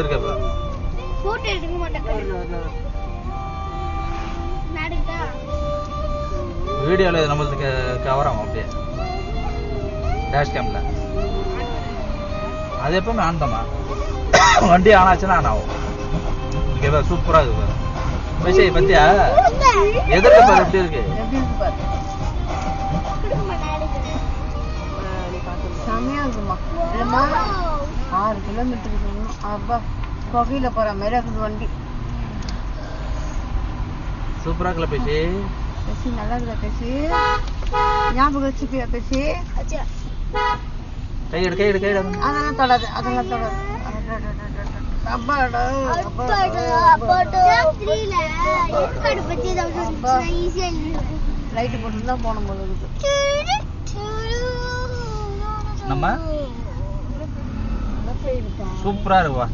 எதிர்க்க போட்டோ எடுக்க மாட்டேன். வீடியோல நம்மளுக்கு கவர் ஆகும் அப்படியே டேஷ் கேம்ல. அது எப்பவுமே ஆன் தாமா, வண்டி ஆன் ஆச்சுன்னா ஆன் ஆகும். இங்க சூப்பரா இருக்கு பாரு விஷயம் பத்தியா, எதிர்க்க பாரு எப்படி இருக்கு. செமையா இருக்குமா இல்லம்மா, 6 கிலோமீட்டர் போகணும். அப்பா புகையில போற மாதிரி இருக்குது வண்டி. சூப்பரா இருக்குல்ல பேசி. பேசி நல்லா இருக்குல்ல பேசி, ஞாபகம் வச்சுப்பியா பேசி. கை எடு கை எடு கை எடு. அதெல்லாம் தொடாது, அதெல்லாம் தொடாது. அப்பாடா லைட்டு போட்டு தான் போன போல இருக்கு. நம்ம சூப்பரா இருக்குவா.